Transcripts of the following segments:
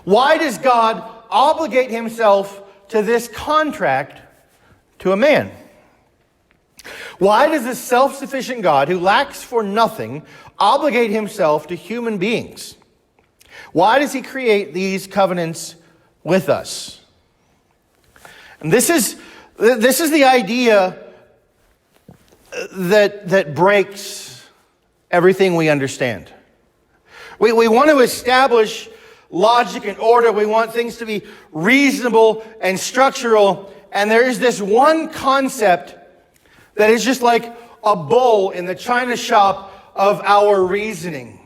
Why does God obligate himself to this contract to a man? Why does this self-sufficient God, who lacks for nothing, obligate himself to human beings? Why does he create these covenants with us? And this is the idea that breaks everything we understand. We want to establish logic and order. We want things to be reasonable and structural. And there is this one concept that is just like a bull in the china shop of our reasoning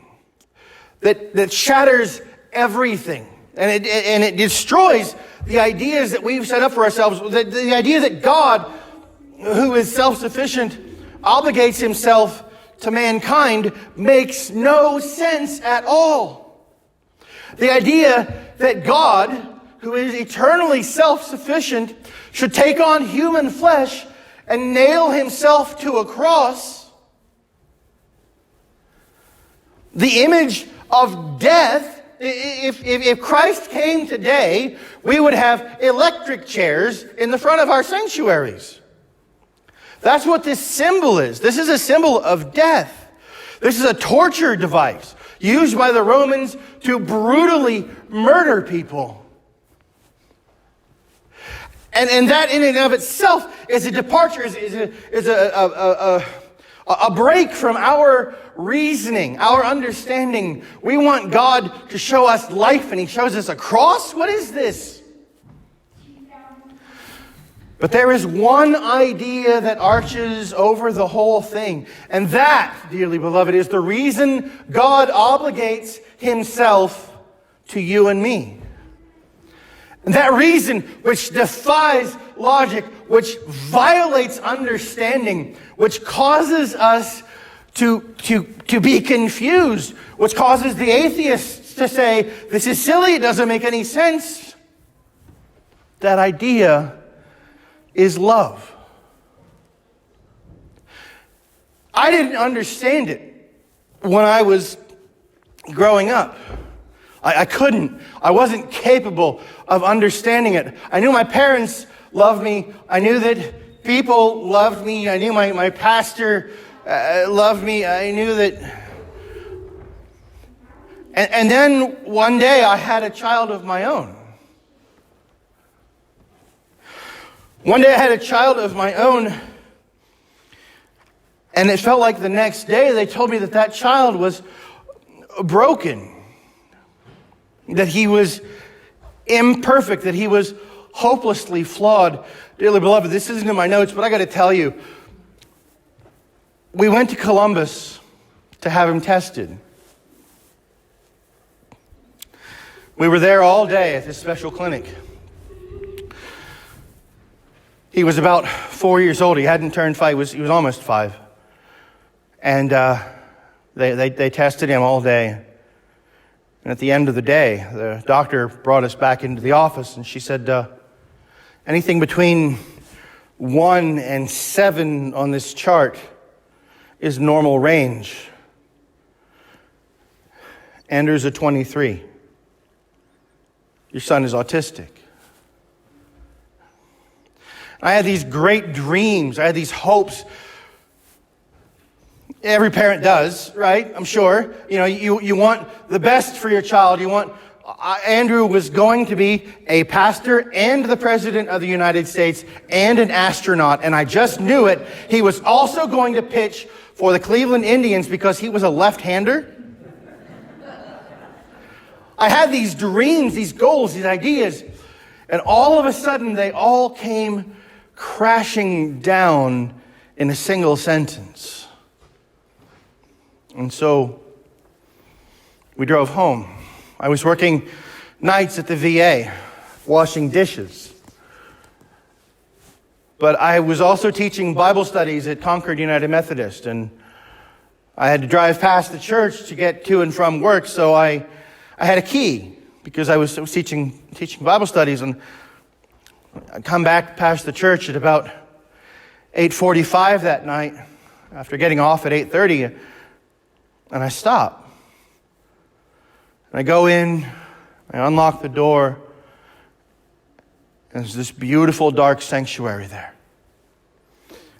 that shatters everything. And it destroys the ideas that we've set up for ourselves. The idea that God, who is self-sufficient, obligates himself to mankind makes no sense at all. The idea that God, who is eternally self-sufficient, should take on human flesh and nail himself to a cross. The image of death. If Christ came today, we would have electric chairs in the front of our sanctuaries. That's what this symbol is. This is a symbol of death. This is a torture device used by the Romans to brutally murder people. And that in and of itself is a departure, is a break from our reasoning, our understanding. We want God to show us life, and he shows us a cross? What is this? But there is one idea that arches over the whole thing. And that, dearly beloved, is the reason God obligates himself to you and me. And that reason which defies logic, which violates understanding, which causes us to be confused, which causes the atheists to say, this is silly, it doesn't make any sense. That idea is love. I didn't understand it when I was growing up. I couldn't. I wasn't capable of understanding it. I knew my parents loved me. I knew that people loved me. I knew my pastor loved me. I knew that. And then one day I had a child of my own. One day I had a child of my own, and it felt like the next day they told me that child was broken, that he was imperfect, that he was hopelessly flawed. Dearly beloved, this isn't in my notes, but I got to tell you, we went to Columbus to have him tested. We were there all day at this special clinic. He was about 4 years old. He hadn't turned 5. He was almost 5. And they tested him all day. And at the end of the day, the doctor brought us back into the office, and she said, anything between 1 and 7 on this chart is normal range. Andrew's a 23. Your son is autistic. I had these great dreams. I had these hopes. Every parent does, right? I'm sure. You know, you want the best for your child. Andrew was going to be a pastor and the president of the United States and an astronaut. And I just knew it. He was also going to pitch for the Cleveland Indians because he was a left-hander. I had these dreams, these goals, these ideas. And all of a sudden, they all came crashing down in a single sentence. And so we drove home. I was working nights at the VA, washing dishes. But I was also teaching Bible studies at Frankfort United Methodist, and I had to drive past the church to get to and from work, so I had a key because I was teaching Bible studies, and I come back past the church at about 8:45 that night after getting off at 8:30, and I stop. And I go in, I unlock the door, and there's this beautiful dark sanctuary there.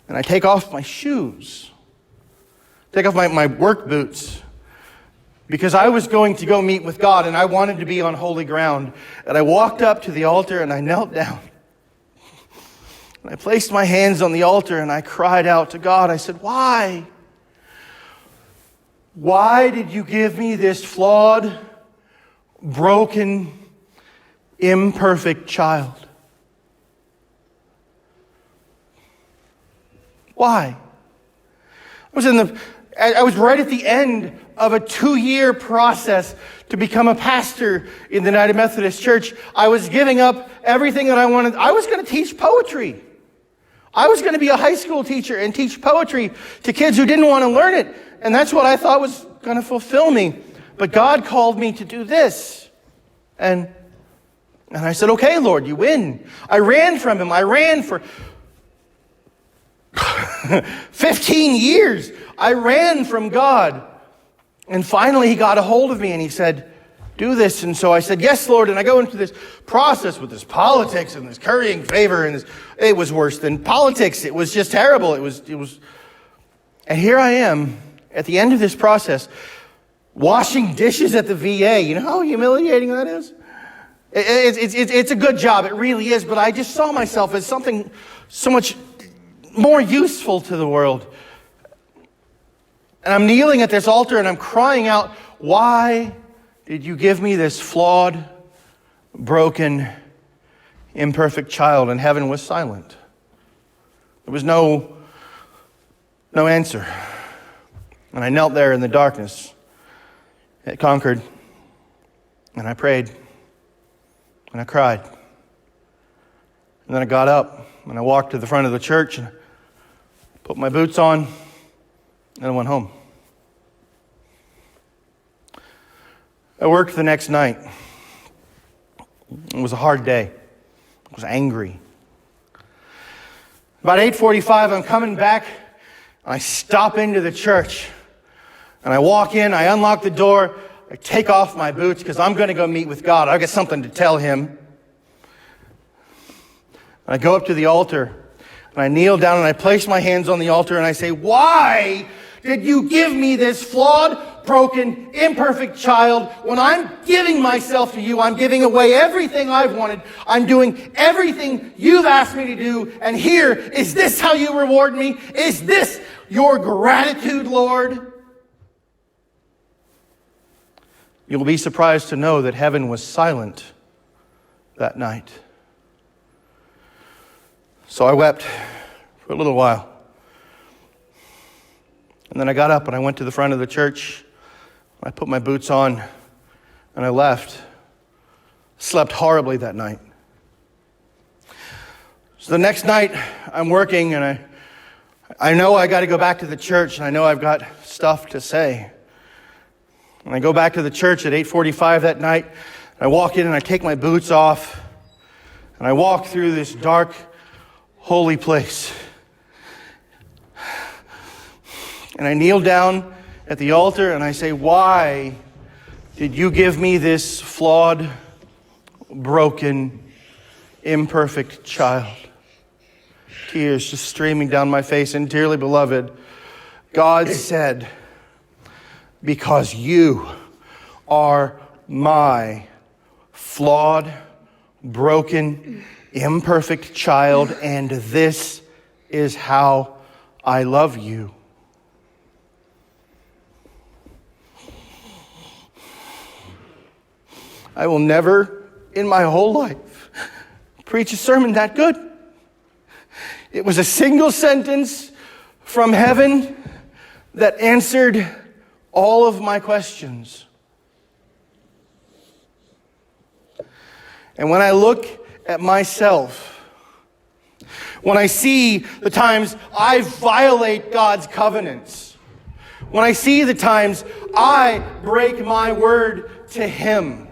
And I take off my shoes, take off my work boots, because I was going to go meet with God, and I wanted to be on holy ground. And I walked up to the altar, and I knelt down. And I placed my hands on the altar, and I cried out to God. I said, why? Why did you give me this flawed, broken, imperfect child? Why? I was right at the end of a 2-year process to become a pastor in the United Methodist Church. I was giving up everything that I wanted. I was going to teach poetry. I was going to be a high school teacher and teach poetry to kids who didn't want to learn it. And that's what I thought was going to fulfill me. But God called me to do this. And I said, okay, Lord, you win. I ran from him. I ran for 15 years. I ran from God. And finally he got a hold of me and he said, do this. And so I said, yes, Lord. And I go into this process with this politics and this currying favor. And it was worse than politics. It was just terrible. It was. And here I am at the end of this process, washing dishes at the VA. You know how humiliating that is? It's a good job. It really is. But I just saw myself as something so much more useful to the world. And I'm kneeling at this altar and I'm crying out, why did you give me this flawed, broken, imperfect child? And heaven was silent. There was no answer. And I knelt there in the darkness at Concord. And I prayed. And I cried. And then I got up and I walked to the front of the church and put my boots on and I went home. I worked the next night. It was a hard day. I was angry. About 8:45, I'm coming back. I stop into the church. And I walk in, I unlock the door, I take off my boots because I'm going to go meet with God. I've got something to tell him. And I go up to the altar, and I kneel down, and I place my hands on the altar, and I say, why did you give me this flawed, broken, imperfect child when I'm giving myself to you? I'm giving away everything I've wanted. I'm doing everything you've asked me to do. And here, is this how you reward me? Is this your gratitude, Lord? You'll be surprised to know that heaven was silent that night. So I wept for a little while. And then I got up and I went to the front of the church. I put my boots on and I left. Slept horribly that night. So the next night I'm working and I know I got to go back to the church and I know I've got stuff to say. And I go back to the church at 8:45 that night. I walk in and I take my boots off. And I walk through this dark, holy place. And I kneel down at the altar and I say, why did you give me this flawed, broken, imperfect child? Tears just streaming down my face. And dearly beloved, God said, because you are my flawed, broken, imperfect child, and this is how I love you. I will never, in my whole life, preach a sermon that good. It was a single sentence from heaven that answered all of my questions. And when I look at myself, when I see the times I violate God's covenants, when I see the times I break my word to Him,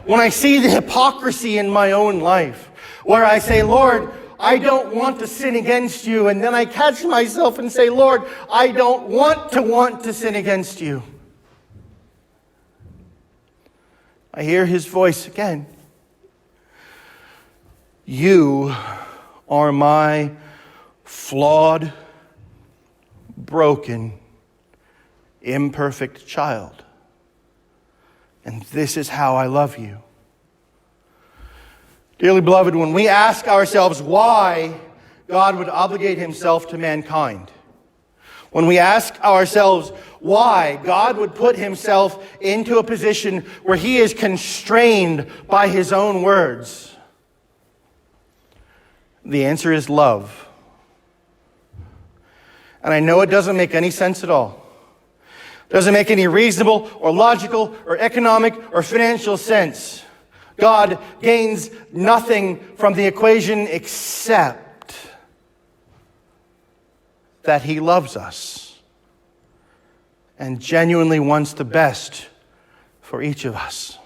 when I see the hypocrisy in my own life, where I say, Lord, I don't want to sin against you. And then I catch myself and say, Lord, I don't want to sin against you. I hear his voice again. You are my flawed, broken, imperfect child. And this is how I love you. Dearly beloved, when we ask ourselves why God would obligate himself to mankind, when we ask ourselves why God would put himself into a position where he is constrained by his own words, the answer is love. And I know it doesn't make any sense at all. It doesn't make any reasonable or logical or economic or financial sense. God gains nothing from the equation except that he loves us and genuinely wants the best for each of us.